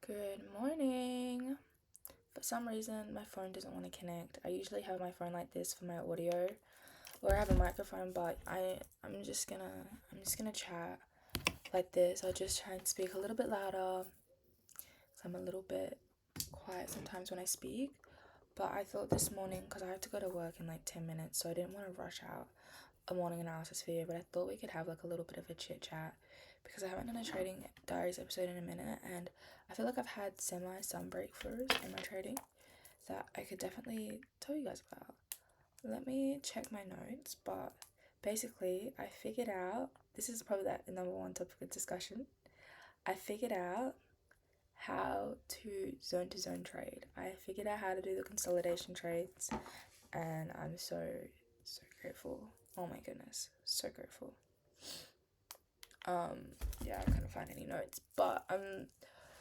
Good morning. For some reason, my phone doesn't want to connect. I usually have my phone like this for my audio, or I have a microphone, but I'm just gonna chat like this. I'll just try and speak a little bit louder. So I'm a little bit quiet sometimes when I speak. But I thought this morning, because I have to go to work in like 10 minutes, so I didn't want to rush out a morning analysis video, but I thought we could have like a little bit of a chit chat because I haven't done a trading diaries episode in a minute, and I feel like I've had some breakthroughs in my trading that I could definitely tell you guys about. Let me check my notes, but basically I figured out, this is probably that number one topic of discussion. I figured out how to zone trade. I figured out how to do the consolidation trades, and I'm so grateful. Oh my goodness, so grateful. Yeah, I couldn't find any notes, but I'm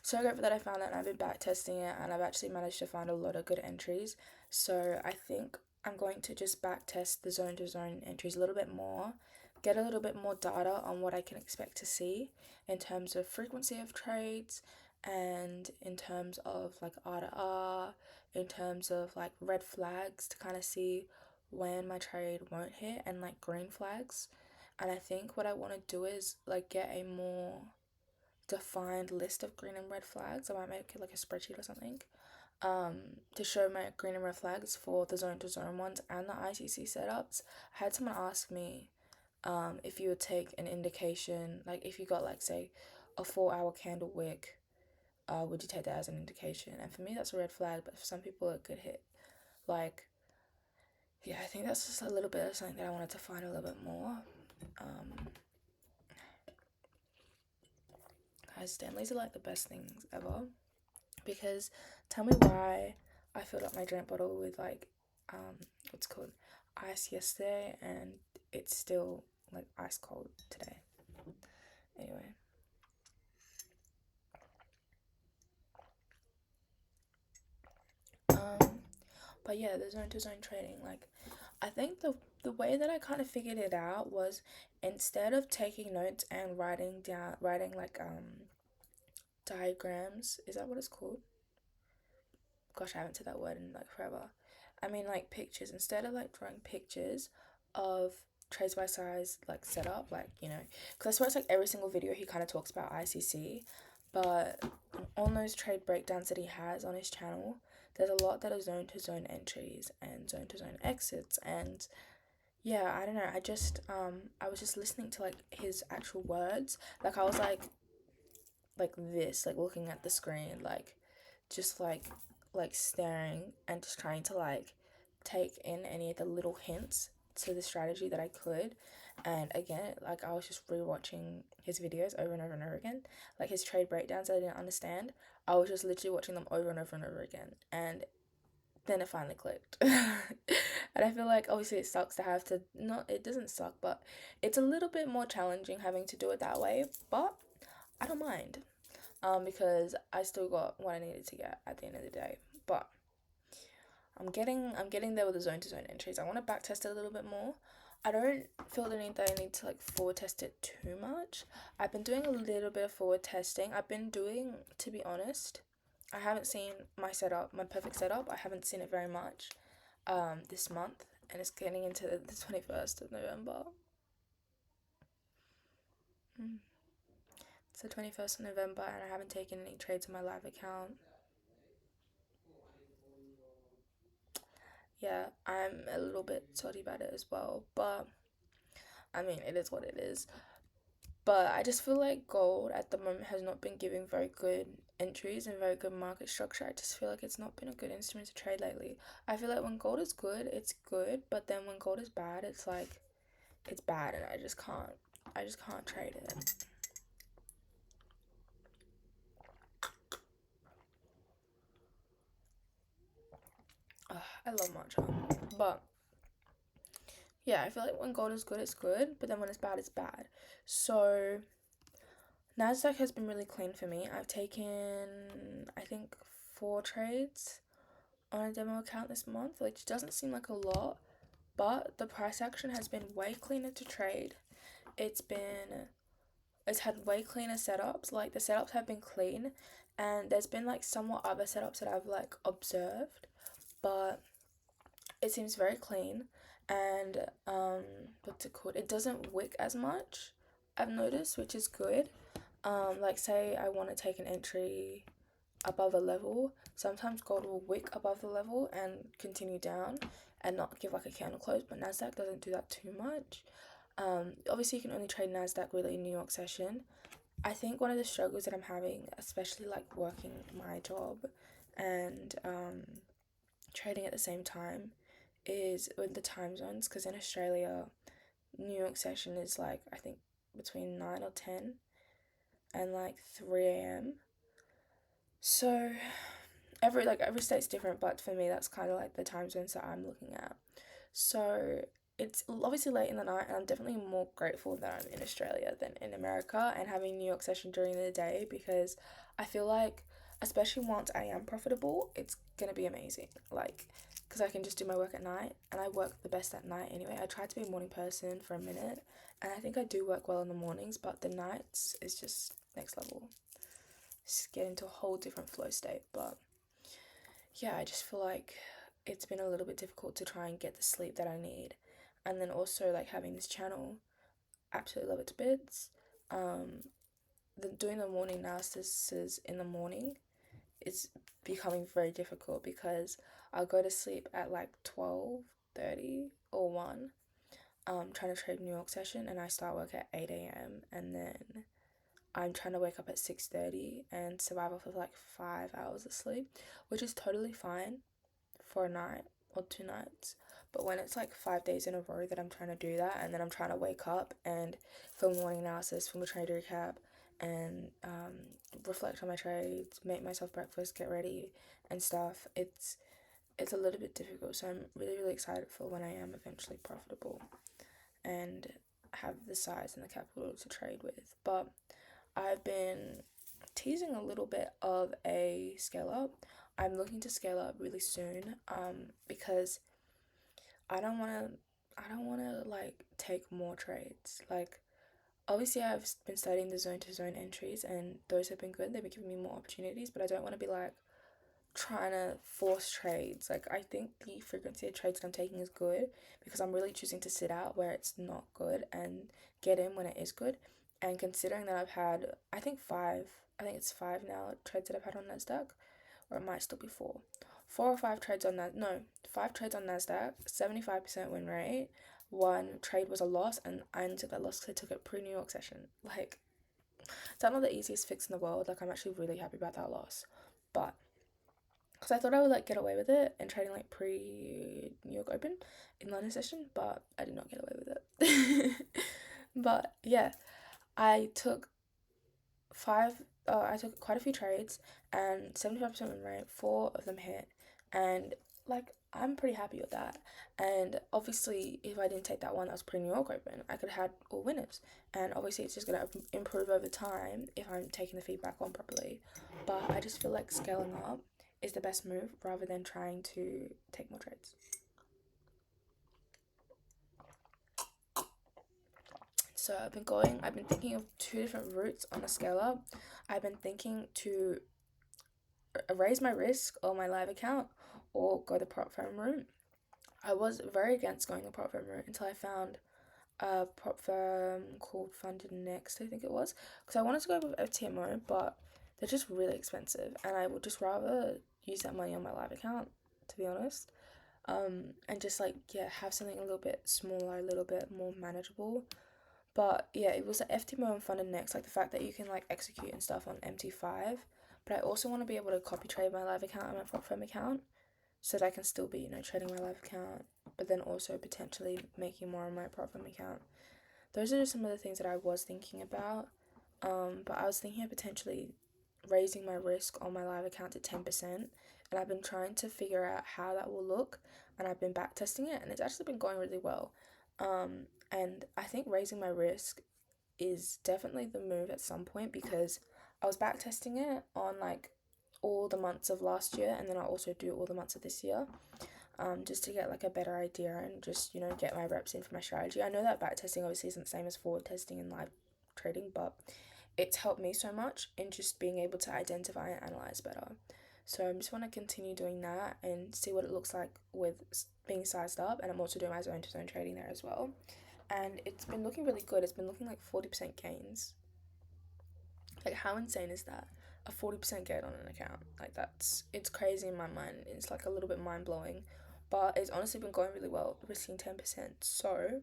so grateful that I found that, and I've been back testing it, and I've actually managed to find a lot of good entries. So I think I'm going to just back test the zone to zone entries a little bit more, get a little bit more data on what I can expect to see in terms of frequency of trades, and in terms of like R to R, in terms of like red flags to kind of see when my trade won't hit, and like green flags. And I think what I want to do is like get a more defined list of green and red flags. I might make it like a spreadsheet or something, to show my green and red flags for the zone to zone ones and the ICC setups. I had someone ask me, if you would take an indication, like if you got like say a 4 hour candle wick, would you take that as an indication? And for me that's a red flag, but for some people it could hit. Like, yeah, I think that's just a little bit of something that I wanted to find a little bit more. Guys, Stanleys are like the best things ever, because tell me why I filled up my drink bottle with like what's called ice yesterday, and it's still like ice cold today. Anyway, but yeah, the zone to zone trading, like I think the way that I kind of figured it out was, instead of taking notes and writing like diagrams, is that what it's called? Gosh, I haven't said that word in like forever. I mean like pictures. Instead of like drawing pictures of trades by size like setup, like, because I swear it's like every single video he kind of talks about ICC, but on those trade breakdowns that he has on his channel, there's a lot that are zone to zone entries and zone to zone exits. And yeah, I don't know, I was just listening to like his actual words, like I was like this, like looking at the screen, like just like staring and just trying to like take in any of the little hints to the strategy that I could. And again, like I was just rewatching his videos over and over and over again, like his trade breakdowns that I didn't understand. I was just literally watching them over and over and over again, and then it finally clicked. And I feel like obviously it sucks to have to, not, it doesn't suck, but it's a little bit more challenging having to do it that way, but I don't mind, because I still got what I needed to get at the end of the day. But I'm getting there with the zone to zone entries. I want to back test it a little bit more. I don't feel the need that I need to like forward test it too much. I've been doing a little bit of forward testing. I've been doing, to be honest, I haven't seen my perfect setup. I haven't seen it very much this month, and it's getting into the 21st of November. It's the 21st of November, and I haven't taken any trades on my live account. Yeah, I'm a little bit salty about it as well, but I mean, it is what it is. But I just feel like gold at the moment has not been giving very good entries and very good market structure. I just feel like it's not been a good instrument to trade lately. I feel like when gold is good, it's good, but then when gold is bad, it's like it's bad, and I just can't trade it. Ugh, I love matcha, but yeah, I feel like when gold is good, it's good, but then when it's bad, it's bad. So Nasdaq has been really clean for me. I've taken, I think, 4 trades on a demo account this month, which doesn't seem like a lot, but the price action has been way cleaner to trade. It's had way cleaner setups. Like the setups have been clean, and there's been like somewhat other setups that I've like observed, but it seems very clean, and what's it called? It doesn't wick as much, I've noticed, which is good. Like say I want to take an entry above a level, sometimes gold will wick above the level and continue down and not give like a candle close, but Nasdaq doesn't do that too much. Obviously you can only trade Nasdaq really in New York session. I think one of the struggles that I'm having, especially like working my job and trading at the same time, is with the time zones, because in Australia, New York session is like I think between 9 or 10 and like 3 a.m. So every state's different, but for me that's kind of like the time zones that I'm looking at. So it's obviously late in the night, and I'm definitely more grateful that I'm in Australia than in America and having New York session during the day, because I feel like, especially once I am profitable, it's gonna be amazing. Like, because I can just do my work at night, and I work the best at night anyway. I tried to be a morning person for a minute, and I think I do work well in the mornings, but the nights is just next level. Just get into a whole different flow state, but yeah, I just feel like it's been a little bit difficult to try and get the sleep that I need. And then also like having this channel, absolutely love it to bits. Doing the morning analysis in the morning is becoming very difficult, because I'll go to sleep at like 12:30 or 1, trying to trade New York session, and I start work at 8 a.m. and then I'm trying to wake up at 6:30 and survive off of like 5 hours of sleep, which is totally fine for a night or 2 nights. But when it's like 5 days in a row that I'm trying to do that, and then I'm trying to wake up and film morning analysis, film a trade recap, and reflect on my trades, make myself breakfast, get ready, and stuff, it's a little bit difficult. So I'm really really excited for when I am eventually profitable and have the size and the capital to trade with. But I've been teasing a little bit of a scale up. I'm looking to scale up really soon, because I don't want to like take more trades. Like, obviously I've been studying the zone to zone entries, and those have been good. They've been giving me more opportunities, but I don't want to be like trying to force trades. Like, I think the frequency of trades that I'm taking is good, because I'm really choosing to sit out where it's not good and get in when it is good. And considering that I've had, I think it's five now trades that I've had on Nasdaq, or it might still be four. 4 or 5 trades on that. No, 5 trades on Nasdaq, 75% win rate. One trade was a loss, and I only took that loss because I took it pre New York session. Like, it's not the easiest fix in the world. Like, I'm actually really happy about that loss, but because I thought I would like get away with it and trading like pre New York Open in London session, but I did not get away with it. But yeah, I took I took quite a few trades, and 75% win rate, 4 of them hit, and like I'm pretty happy with that. And obviously, if I didn't take that one that was pre New York Open, I could have had all winners. And obviously, it's just gonna improve over time if I'm taking the feedback on properly. But I just feel like scaling up is the best move rather than trying to take more trades. So I've been thinking of 2 different routes on a scale up. I've been thinking to raise my risk on my live account or go the prop firm route. I was very against going the prop firm route until I found a prop firm called Funded Next, I think it was, because I wanted to go with FTMO, but they're just really expensive, and I would just rather use that money on my live account, to be honest. And just like, yeah, have something a little bit smaller, a little bit more manageable. But yeah, it was the FTMO and Funded Next, like the fact that you can like execute and stuff on MT5. But I also want to be able to copy trade my live account and my prop firm account, so that I can still be, trading my live account, but then also potentially making more on my prop firm account. Those are just some of the things that I was thinking about. But I was thinking of potentially raising my risk on my live account to 10%, and I've been trying to figure out how that will look, and I've been back testing it, and it's actually been going really well. And I think raising my risk is definitely the move at some point, because I was back testing it on like all the months of last year, and then I also do all the months of this year, just to get like a better idea and just get my reps in for my strategy. I know that back testing obviously isn't the same as forward testing and live trading, but it's helped me so much in just being able to identify and analyze better. So I just want to continue doing that and see what it looks like with being sized up. And I'm also doing my zone to zone trading there as well. And it's been looking really good. It's been looking like 40% gains. Like, how insane is that? A 40% gain on an account. Like, it's crazy in my mind. It's like a little bit mind blowing. But it's honestly been going really well, risking 10%. So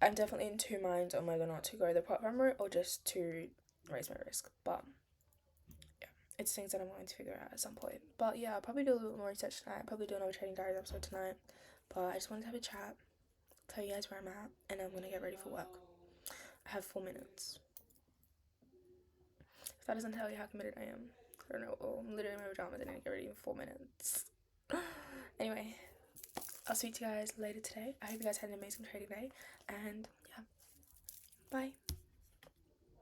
I'm definitely in two minds on whether or not to go the prop firm route or just to raise my risk. But yeah, it's things that I'm going to figure out at some point. But yeah, I'll probably do a little bit more research tonight. I'll probably do another Trading Diaries episode tonight. But I just wanted to have a chat, tell you guys where I'm at, and I'm gonna get ready for work. I have 4 minutes. If that doesn't tell you how committed I am, I don't know. Oh, I'm literally in my pajamas and I get ready in 4 minutes. Anyway, I'll speak to you guys later today. I hope you guys had an amazing trading day, and yeah, bye.